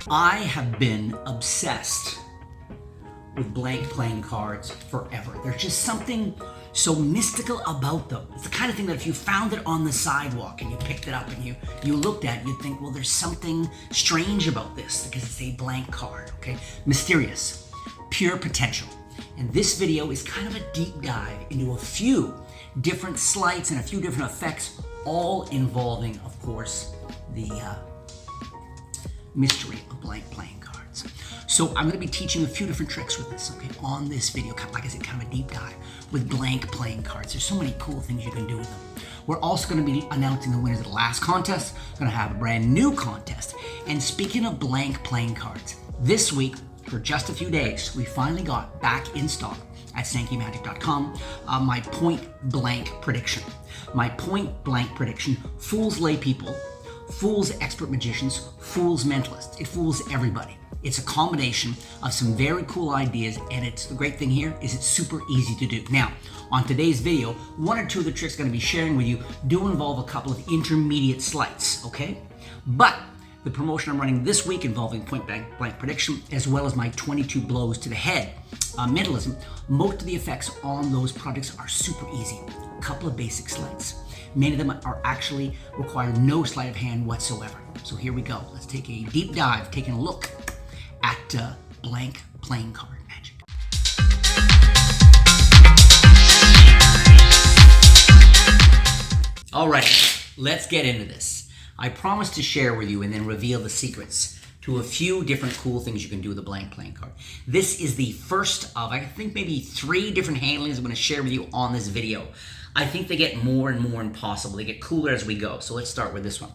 I have been obsessed with blank playing cards forever. There's just something so mystical about them. It's the kind of thing that if you found it on the sidewalk and you picked it up and you looked at it, you'd think, well, there's something strange about this because it's a blank card, okay? Mysterious, pure potential. And this video is kind of a deep dive into a few different sleights and a few different effects, all involving, of course, the mystery of blank playing cards. So I'm going to be teaching a few different tricks with this, okay, on this video. Like I said, kind of a deep dive with blank playing cards. There's so many cool things you can do with them. We're also going to be announcing the winners of the last contest. We're going to have a brand new contest. And speaking of blank playing cards, this week, for just a few days, we finally got back in stock at SankeyMagic.com my point blank prediction. My point blank prediction fools lay people, fools expert magicians, fools mentalists. It fools everybody. It's a combination of some very cool ideas, and the great thing here is it's super easy to do. Now, on today's video, one or two of the tricks I'm going to be sharing with you do involve a couple of intermediate sleights, okay? But the promotion I'm running this week involving point blank prediction, as well as my 22 blows to the head mentalism, most of the effects on those projects are super easy. A couple of basic sleights. Many of them are actually require no sleight of hand whatsoever. So here we go. Let's take a deep dive, taking a look at blank playing card magic. All right, let's get into this. I promised to share with you and then reveal the secrets to a few different cool things you can do with a blank playing card. This is the first of, I think, maybe 3 different handlings I'm going to share with you on this video. I think they get more and more impossible. They get cooler as we go. So let's start with this one.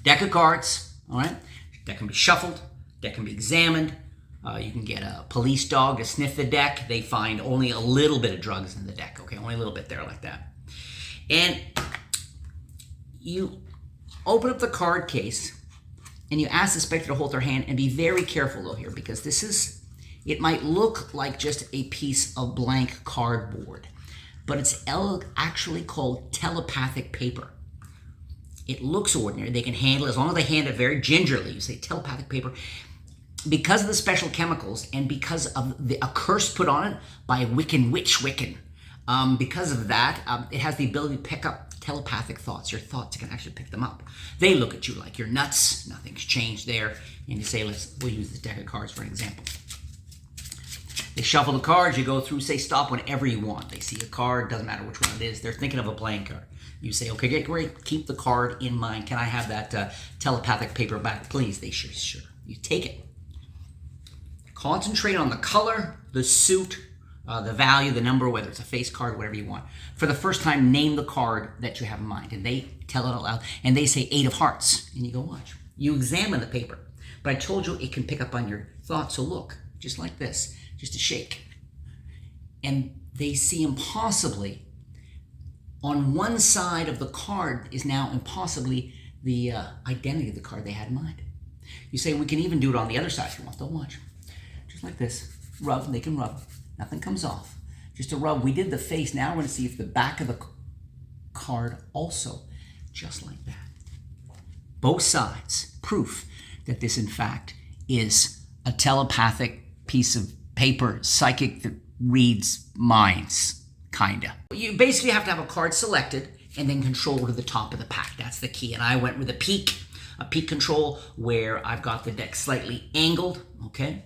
Deck of cards, all right? Deck can be shuffled, deck can be examined. You can get a police dog to sniff the deck. They find only a little bit of drugs in the deck, okay? Only a little bit there like that. And you open up the card case and you ask the spectator to hold their hand, and be very careful though here, because it might look like just a piece of blank cardboard, but it's actually called telepathic paper. It looks ordinary. They can handle it as long as they hand it very gingerly. You say telepathic paper. Because of the special chemicals and because of a curse put on it by a Wiccan witch Wiccan, because of that, it has the ability to pick up telepathic thoughts. Your thoughts can actually pick them up. They look at you like you're nuts. Nothing's changed there. And you say, we'll use this deck of cards for an example. They shuffle the cards. You go through, say stop whenever you want. They see a card, doesn't matter which one it is. They're thinking of a playing card. You say, okay, great, keep the card in mind. Can I have that telepathic paper back, please? They sure. You take it. Concentrate on the color, the suit, the value, the number, whether it's a face card, whatever you want. For the first time, name the card that you have in mind. And they tell it out loud. And they say 8 of hearts. And you go, watch. You examine the paper. But I told you it can pick up on your thoughts. So look, just like this. Just a shake. And they see impossibly on one side of the card is now impossibly the identity of the card they had in mind. You say, we can even do it on the other side if you want. Don't watch. Just like this. Rub, they can rub. Nothing comes off. Just a rub. We did the face. Now we're going to see if the back of the card also, just like that. Both sides. Proof that this, in fact, is a telepathic piece of paper, psychic that reads minds. Kinda. You basically have to have a card selected and then control to the top of the pack. That's the key. And I went with a peak control where I've got the deck slightly angled, okay?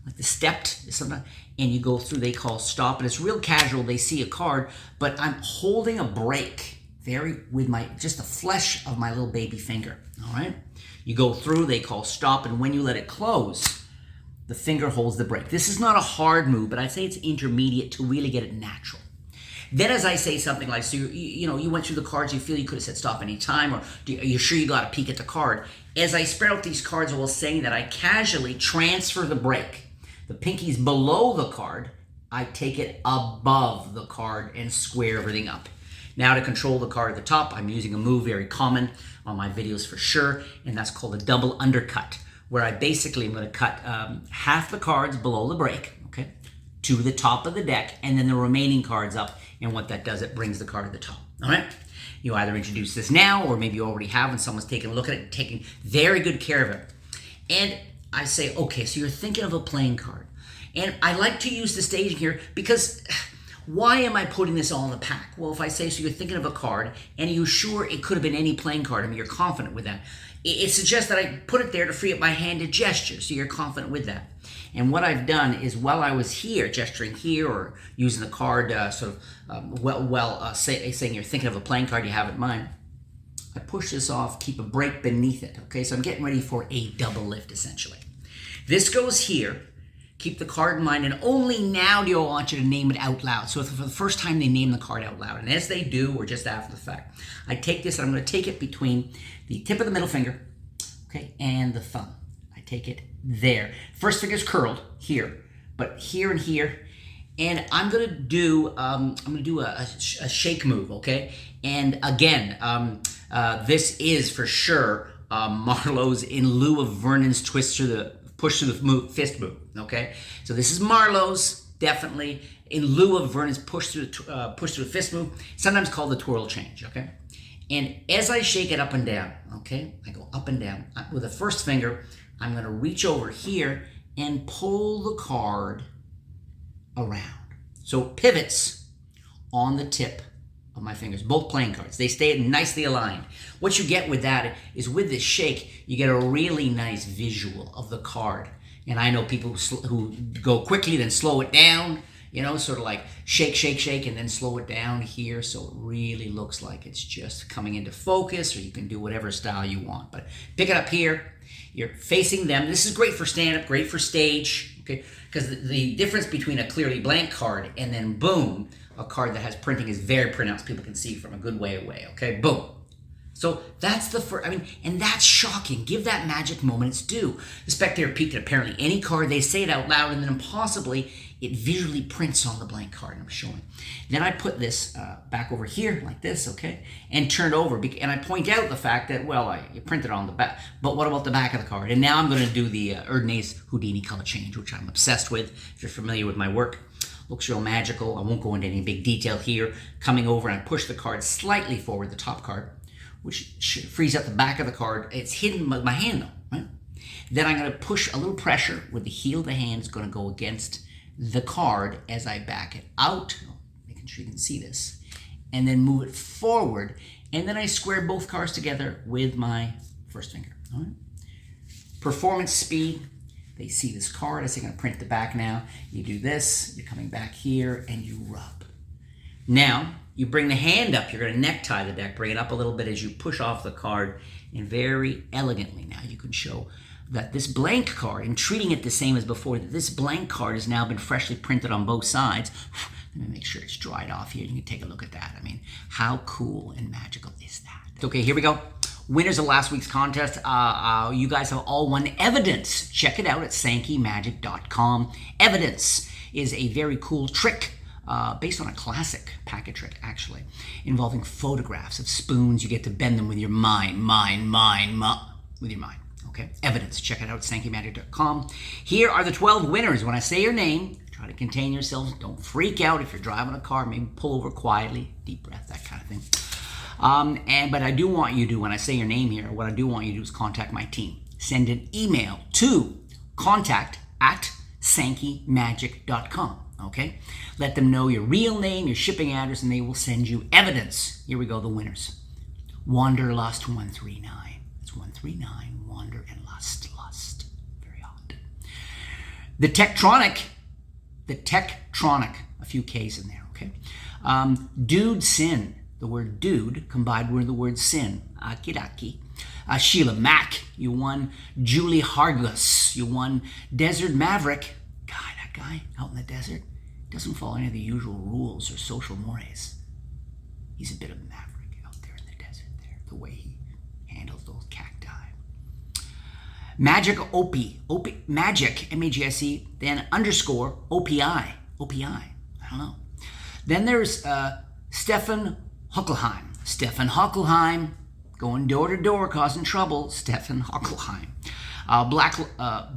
Like the stepped, sometimes, and you go through, they call stop, and it's real casual. They see a card, but I'm holding a break with just the flesh of my little baby finger, all right? You go through, they call stop, and when you let it close, the finger holds the break. This is not a hard move, but I'd say it's intermediate to really get it natural. Then as I say something like, so you went through the cards, you feel you could have said stop any time, or are you sure you got a peek at the card? As I spread out these cards while saying that, I casually transfer the break. The pinky's below the card. I take it above the card and square everything up. Now to control the card at the top, I'm using a move very common on my videos for sure, and that's called a double undercut, where I basically am going to cut half the cards below the break, okay? to the top of the deck, and then the remaining cards up. And what that does, it brings the card to the top. All right? You either introduce this now, or maybe you already have, and someone's taking a look at it, taking very good care of it. And I say, okay, so you're thinking of a playing card. And I like to use the staging here because why am I putting this all in the pack? Well, if I say, so you're thinking of a card, and you're sure it could have been any playing card, I mean, you're confident with that. It suggests that I put it there to free up my hand to gesture, so you're confident with that. And what I've done is, while I was here, gesturing here, or using the card saying you're thinking of a playing card you have in mind, I push this off, keep a break beneath it. Okay, so I'm getting ready for a double lift, essentially. This goes here. Keep the card in mind, and only now do I want you to name it out loud. So for the first time, they name the card out loud. And as they do, or just after the fact, I take this, and I'm going to take it between the tip of the middle finger, okay, and the thumb. I take it there. First finger's curled here, but here and here. And I'm going to do a shake move, okay? And again, this is for sure Marlowe's in lieu of Vernon's push through the fist move, okay? So this is Marlowe's, definitely, in lieu of Vernon's push through the fist move, sometimes called the twirl change, okay? And as I shake it up and down, okay, I go up and down. With the first finger, I'm going to reach over here and pull the card around. So it pivots on the tip of my fingers, both playing cards. They stay nicely aligned. What you get with that is, with this shake, you get a really nice visual of the card. And I know people who go quickly, then slow it down, you know, sort of like shake, shake, shake, and then slow it down here, so it really looks like it's just coming into focus, or you can do whatever style you want. But pick it up here. You're facing them. This is great for stand-up, great for stage, okay? Because the difference between a clearly blank card and then, boom, a card that has printing is very pronounced. People can see from a good way away, okay? Boom. So that's the first, and that's shocking. Give that magic moment its due. The spectator peeked at apparently any card, they say it out loud, and then possibly it visually prints on the blank card I'm showing. Then I put this back over here like this, okay, and turn it over. And I point out the fact that, well, you printed on the back, but what about the back of the card? And now I'm going to do the Erdnase Houdini color change, which I'm obsessed with. If you're familiar with my work, looks real magical. I won't go into any big detail here. Coming over, and I push the card slightly forward, the top card, which frees up the back of the card. It's hidden by my hand, though, right? Then I'm going to push a little pressure with the heel of the hand. Is going to go against the card as I back it out, making sure you can see this, and then move it forward, and then I square both cards together with my first finger. All right? Performance speed. They see this card. I say I'm going to print the back now. You do this. You're coming back here, and you rub. Now, you bring the hand up. You're going to necktie the deck. Bring it up a little bit as you push off the card, and very elegantly now you can show that this blank card, and treating it the same as before, that this blank card has now been freshly printed on both sides. Let me make sure it's dried off here. You can take a look at that. I mean, how cool and magical is that? Okay, here we go. Winners of last week's contest. You guys have all won evidence. Check it out at sankeymagic.com. Evidence is a very cool trick based on a classic packet trick, actually, involving photographs of spoons. You get to bend them with your mind, with your mind. Okay, evidence. Check it out at sankeymagic.com. Here are the 12 winners. When I say your name, try to contain yourselves. Don't freak out if you're driving a car. Maybe pull over quietly, deep breath, that kind of thing. But I do want you to, when I say your name here, what I do want you to do is contact my team. Send an email to contact@sankeymagic.com. Okay? Let them know your real name, your shipping address, and they will send you evidence. Here we go, the winners. Wanderlust 139. That's 139. Wander and lust. Very odd. The Tektronic, a few K's in there, okay? Dude Sin, the word dude combined with the word sin. Akiraki. Sheila Mack, you won. Julie Hardless, you won. Desert Maverick, God, that guy out in the desert doesn't follow any of the usual rules or social mores. He's a bit of a maverick out there in the desert there, the way he handles those cacti. Magic Magic, M-A-G-I-C, then underscore O-P-I. I don't know. Then there's Stefan Huckelheim. Stefan Huckelheim, going door to door, causing trouble. Stefan Huckelheim.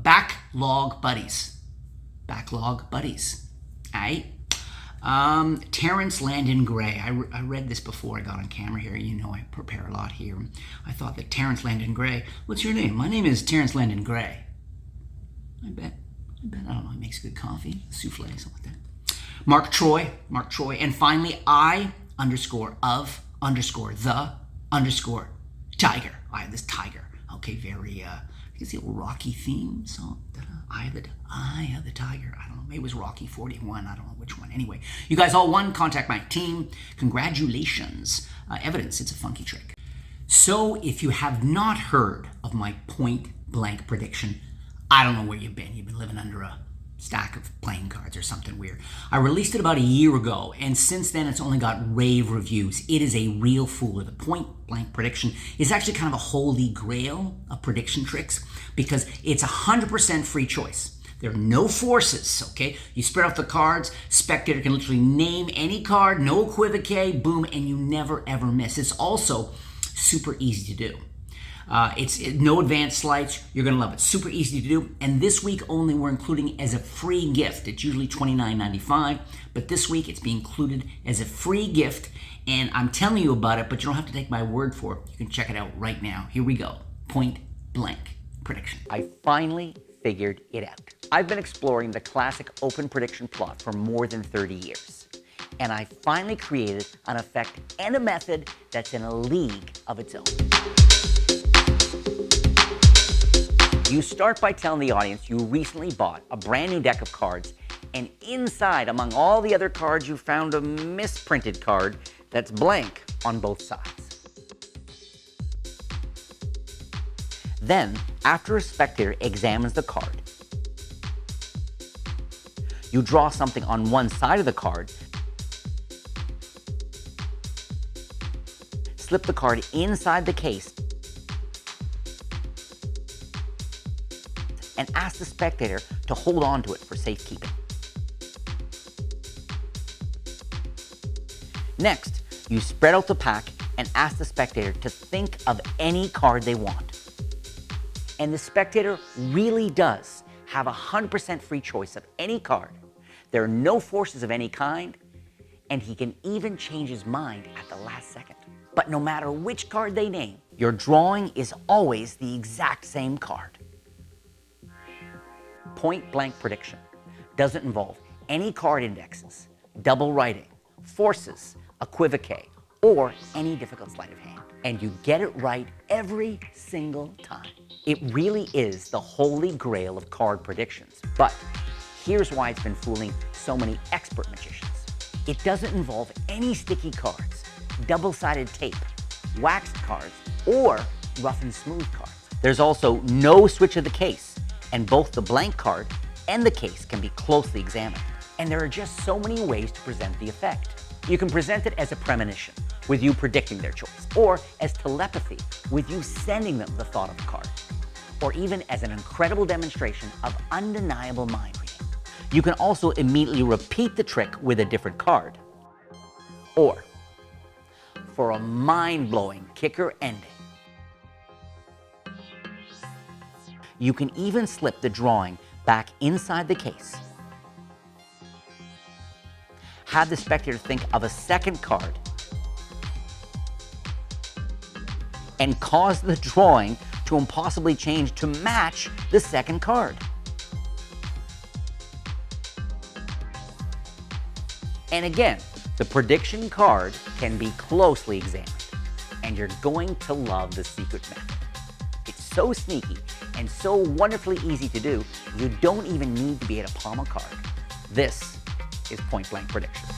Backlog Buddies. Aye. Terrence Landon Gray. I read this before I got on camera here. You know I prepare a lot here. I thought that Terrence Landon Gray. What's your name? My name is Terrence Landon Gray. I bet. I don't know. He makes good coffee, souffle, something like that. Mark Troy. And finally, I_the_Tiger. I have this tiger. Okay, very, you can see a Rocky theme song. Eye of the Tiger. I don't know. Maybe it was Rocky 41. I don't know which one. Anyway, you guys all won. Contact my team. Congratulations. Evidence. It's a funky trick. So if you have not heard of my point blank prediction, I don't know where you've been. You've been living under a stack of playing cards or something weird. I released it about a year ago, and since then it's only got rave reviews. It is a real fooler. The point blank prediction is actually kind of a holy grail of prediction tricks because it's 100% free choice. There are no forces, okay? You spread out the cards, spectator can literally name any card, no equivocate, boom, and you never ever miss. It's also super easy to do. It's no advanced slides. You're going to love it. Super easy to do. And this week only we're including as a free gift. It's usually $29.95, but this week it's being included as a free gift. And I'm telling you about it, but you don't have to take my word for it. You can check it out right now. Here we go. Point blank prediction. I finally figured it out. I've been exploring the classic open prediction plot for more than 30 years. And I finally created an effect and a method that's in a league of its own. You start by telling the audience you recently bought a brand new deck of cards, and inside, among all the other cards, you found a misprinted card that's blank on both sides. Then, after a spectator examines the card, you draw something on one side of the card, slip the card inside the case, and ask the spectator to hold on to it for safekeeping. Next, you spread out the pack and ask the spectator to think of any card they want. And the spectator really does have 100% free choice of any card. There are no forces of any kind, and he can even change his mind at the last second. But no matter which card they name, your drawing is always the exact same card. Point blank prediction doesn't involve any card indexes, double writing, forces, equivocate, or any difficult sleight of hand. And you get it right every single time. It really is the holy grail of card predictions. But here's why it's been fooling so many expert magicians. It doesn't involve any sticky cards, double-sided tape, waxed cards, or rough and smooth cards. There's also no switch of the case, and both the blank card and the case can be closely examined. And there are just so many ways to present the effect. You can present it as a premonition, with you predicting their choice, or as telepathy, with you sending them the thought of the card, or even as an incredible demonstration of undeniable mind reading. You can also immediately repeat the trick with a different card, or for a mind-blowing kicker ending, you can even slip the drawing back inside the case. Have the spectator think of a second card and cause the drawing to impossibly change to match the second card. And again, the prediction card can be closely examined, and you're going to love the secret method. It's so sneaky and so wonderfully easy to do, you don't even need to be at a palm a card. This is Point Blank Prediction.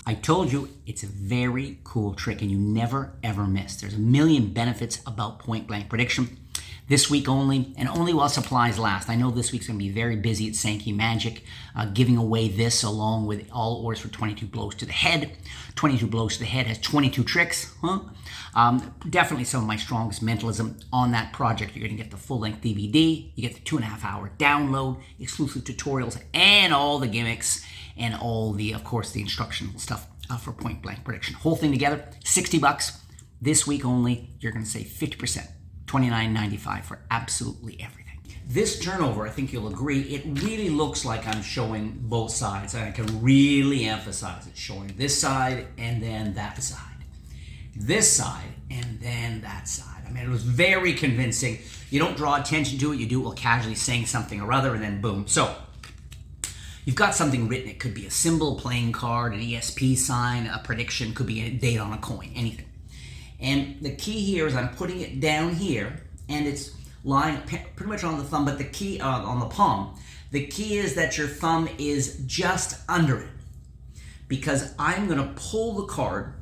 I told you it's a very cool trick and you never ever miss. There's a million benefits about point blank prediction. This week only, and only while supplies last. I know this week's going to be very busy at Sankey Magic, giving away this along with all orders for 22 Blows to the Head. 22 Blows to the Head has 22 tricks. Definitely some of my strongest mentalism on that project. You're going to get the full-length DVD. You get the 2.5-hour download, exclusive tutorials, and all the gimmicks, and all the, of course, the instructional stuff for point blank prediction. Whole thing together, $60. This week only, you're going to save 50%. $29.95 for absolutely everything. This turnover, I think you'll agree, it really looks like I'm showing both sides. I can really emphasize it, showing this side and then that side. This side and then that side. I mean, it was very convincing. You don't draw attention to it. You do it while casually saying something or other, and then boom. So you've got something written. It could be a symbol, playing card, an ESP sign, a prediction, could be a date on a coin, anything. And the key here is I'm putting it down here, and it's lying pretty much on the thumb, but the key on the palm. The key is that your thumb is just under it, because I'm going to pull the card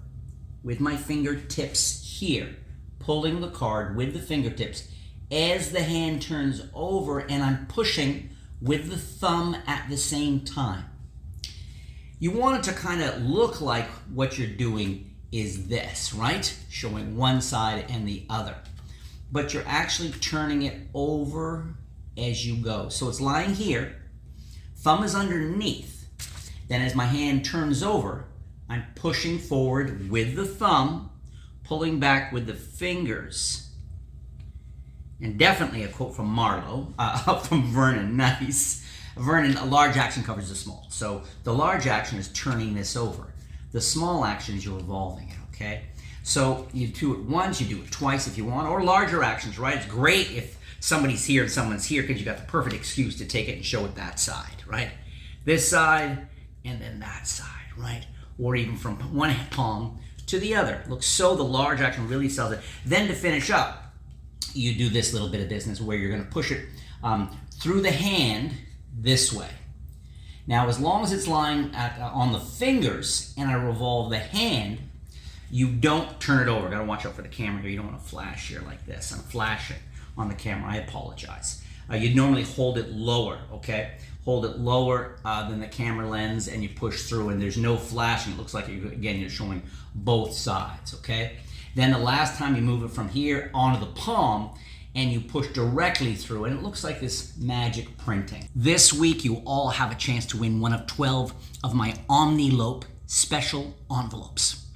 with my fingertips here, pulling the card with the fingertips as the hand turns over, and I'm pushing with the thumb at the same time. You want it to kind of look like what you're doing is this, right? Showing one side and the other. But you're actually turning it over as you go. So it's lying here, thumb is underneath. Then as my hand turns over, I'm pushing forward with the thumb, pulling back with the fingers. And definitely a quote from Marlowe, from Vernon, nice. Vernon, a large action covers the small. So the large action is turning this over. The small action is you're revolving it, okay? So you do it once, you do it twice if you want, or larger actions, right? It's great if somebody's here and someone's here because you got the perfect excuse to take it and show it that side, right? This side and then that side, right? Or even from one palm to the other. Look, so the large action really sells it. Then to finish up, you do this little bit of business where you're going to push it through the hand this way. Now, as long as it's lying on the fingers and I revolve the hand, you don't turn it over. Got to watch out for the camera here. You don't want to flash here like this. I'm flashing on the camera. I apologize. You'd normally hold it lower, okay? Hold it lower than the camera lens, and you push through, and there's no flashing. It looks like, you're showing both sides, okay? Then the last time you move it from here onto the palm, and you push directly through, and it looks like this magic printing. This week, you all have a chance to win one of 12 of my Omnilope special envelopes.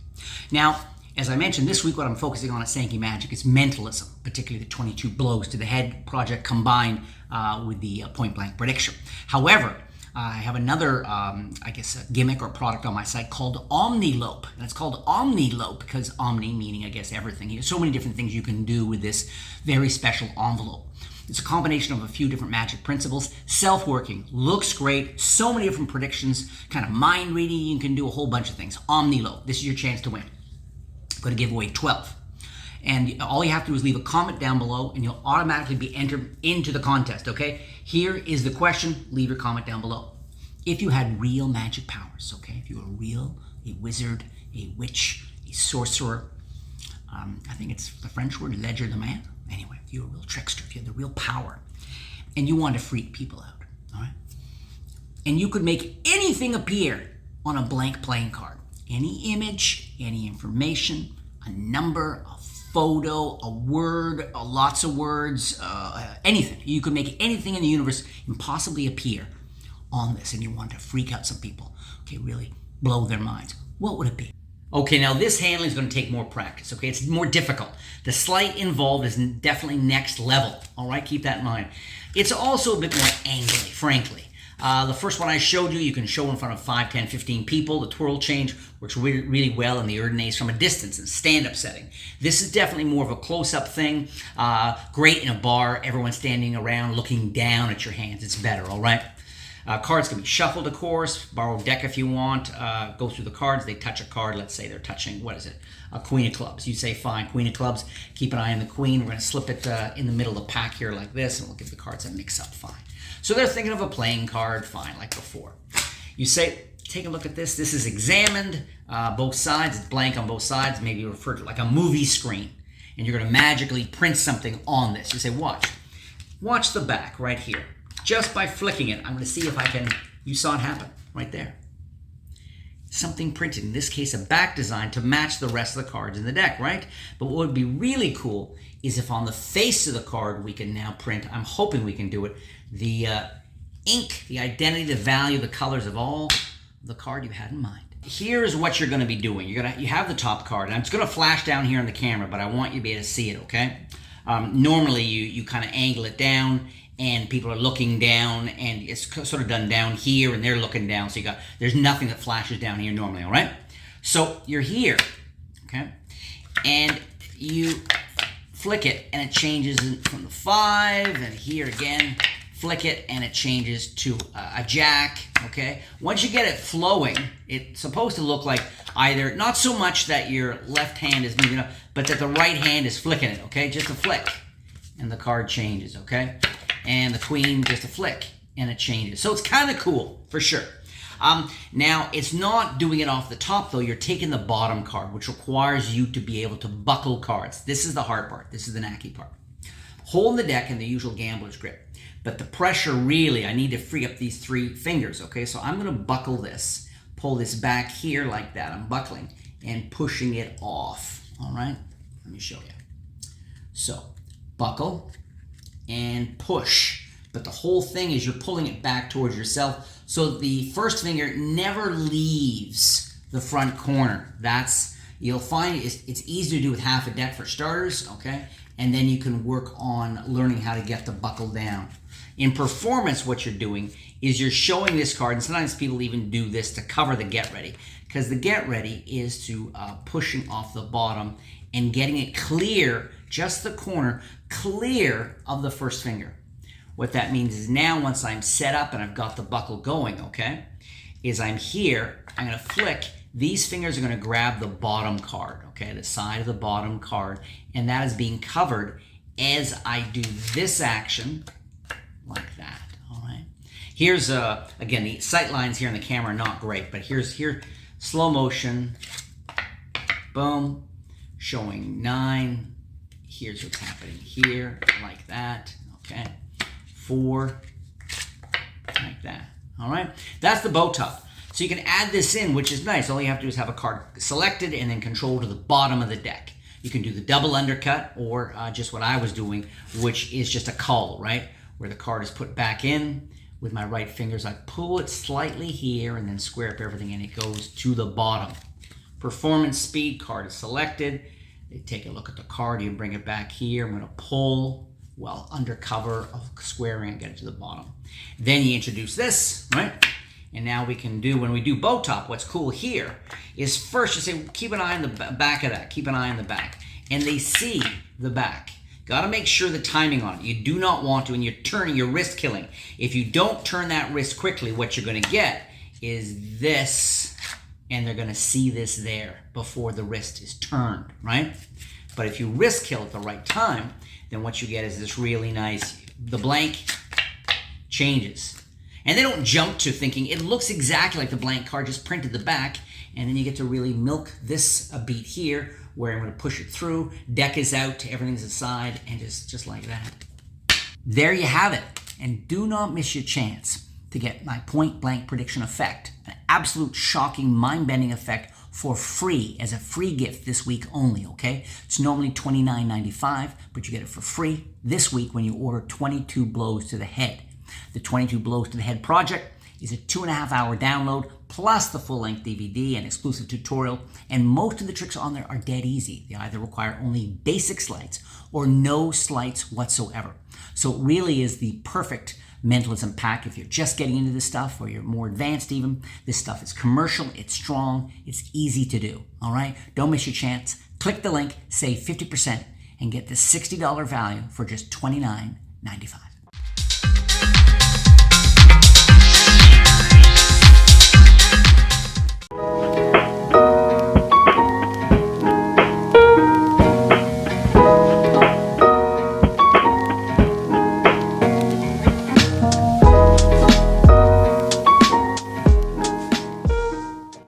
Now, as I mentioned, this week what I'm focusing on at Sankey Magic is mentalism, particularly the 22 Blows to the Head project combined with the point blank prediction. However, I have another, gimmick or product on my site called Omnilope. And it's called Omnilope because Omni meaning, I guess, everything. There's so many different things you can do with this very special envelope. It's a combination of a few different magic principles. Self-working, looks great, so many different predictions, kind of mind reading. You can do a whole bunch of things. Omnilope, this is your chance to win. I'm going to give away 12. And all you have to do is leave a comment down below and you'll automatically be entered into the contest, okay? Here is the question. Leave your comment down below. If you had real magic powers, okay? If you were real, a wizard, a witch, a sorcerer, I think it's the French word, ledger the man. Anyway, if you were a real trickster, if you had the real power, and you wanted to freak people out, all right? And you could make anything appear on a blank playing card. Any image, any information, a number, a photo, a word, lots of words, anything. You could make anything in the universe impossibly appear on this, and you want to freak out some people, okay, really blow their minds. What would it be? Okay, now this handling is going to take more practice, okay? It's more difficult. The sleight involved is definitely next level, all right? Keep that in mind. It's also a bit more angry, frankly. The first one I showed you, you can show in front of 5, 10, 15 people. The twirl change works really well in the ordinates from a distance and stand-up setting. This is definitely more of a close-up thing. Great in a bar, everyone standing around looking down at your hands. It's better, all right? Cards can be shuffled, of course. Borrow a deck if you want. Go through the cards. They touch a card. Let's say they're touching, what is it? A Queen of Clubs. You say, fine, Queen of Clubs. Keep an eye on the Queen. We're going to slip it in the middle of the pack here like this, and we'll give the cards a mix-up, fine. So they're thinking of a playing card, fine, like before. You say, take a look at this. This is examined, both sides. It's blank on both sides. Maybe referred to like a movie screen. and you're going to magically print something on this. You say, watch the back right here. Just by flicking it, I'm going to see if I can, you saw it happen right there. Something printed, in this case a back design to match the rest of the cards in the deck, right? But what would be really cool is if on the face of the card we can now print, I'm hoping we can do it, the ink, the identity, the value, the colors of all the card you had in mind. Here's what you're going to be doing. You have the top card, and it's going to flash down here on the camera, but I want you to be able to see it, okay? Normally you kind of angle it down, and people are looking down, and it's sort of done down here, and they're looking down, so there's nothing that flashes down here normally, all right? So you're here, okay? And you flick it, and it changes from the 5, and here again, flick it, and it changes to a jack, okay? Once you get it flowing, it's supposed to look like either, not so much that your left hand is moving up, but that the right hand is flicking it, okay? Just a flick, and the card changes, okay? And the queen, just a flick, and it changes. So it's kind of cool, for sure. Now, it's not doing it off the top, though. You're taking the bottom card, which requires you to be able to buckle cards. This is the hard part. This is the knacky part. Hold the deck in the usual gambler's grip. But the pressure really, I need to free up these 3 fingers, okay? So I'm going to buckle this, pull this back here like that. I'm buckling and pushing it off, all right? Let me show you. So, buckle and push. But the whole thing is you're pulling it back towards yourself so the first finger never leaves the front corner. You'll find it's easy to do with half a deck for starters, okay? And then you can work on learning how to get the buckle down. In performance, what you're doing is you're showing this card, and sometimes people even do this to cover the get ready, because the get ready is to pushing off the bottom and getting it clear, just the corner, clear of the first finger. What that means is now once I'm set up and I've got the buckle going, okay, is I'm here, I'm going to flick, these fingers are going to grab the bottom card, okay, the side of the bottom card, and that is being covered as I do this action like that, all right? Here's, again, the sight lines here in the camera are not great, but here, slow motion, boom, showing 9. Here's what's happening here, like that, okay? 4, like that, all right? That's the bow top. So you can add this in, which is nice. All you have to do is have a card selected and then control to the bottom of the deck. You can do the double undercut or just what I was doing, which is just a cull, right? Where the card is put back in. With my right fingers, I pull it slightly here and then square up everything, and it goes to the bottom. Performance speed, card is selected. You take a look at the card, you bring it back here. I'm going to pull, well, under cover of squaring and get it to the bottom. Then you introduce this, right? And now we can do, when we do bow top, what's cool here is first you say, keep an eye on the back of that, keep an eye on the back. And they see the back. Got to make sure the timing on it. You do not want to, and you're turning, your wrist killing. If you don't turn that wrist quickly, what you're going to get is this, and they're going to see this there before the wrist is turned, right? But if you wrist kill at the right time, then what you get is this really nice, the blank changes. And they don't jump to thinking, it looks exactly like the blank card, just printed the back, and then you get to really milk this a beat here, where I'm going to push it through, deck is out, everything's aside, and just like that. There you have it. And do not miss your chance to get my point blank prediction effect, an absolute shocking, mind-bending effect for free as a free gift this week only, okay? It's normally $29.95, but you get it for free this week when you order 22 Blows to the Head. The 22 Blows to the Head project is a 2.5-hour download, plus the full-length DVD and exclusive tutorial, and most of the tricks on there are dead easy. They either require only basic sleights or no sleights whatsoever. So it really is the perfect mentalism pack if you're just getting into this stuff or you're more advanced even. This stuff is commercial, it's strong, it's easy to do, all right? Don't miss your chance. Click the link, save 50%, and get this $60 value for just $29.95.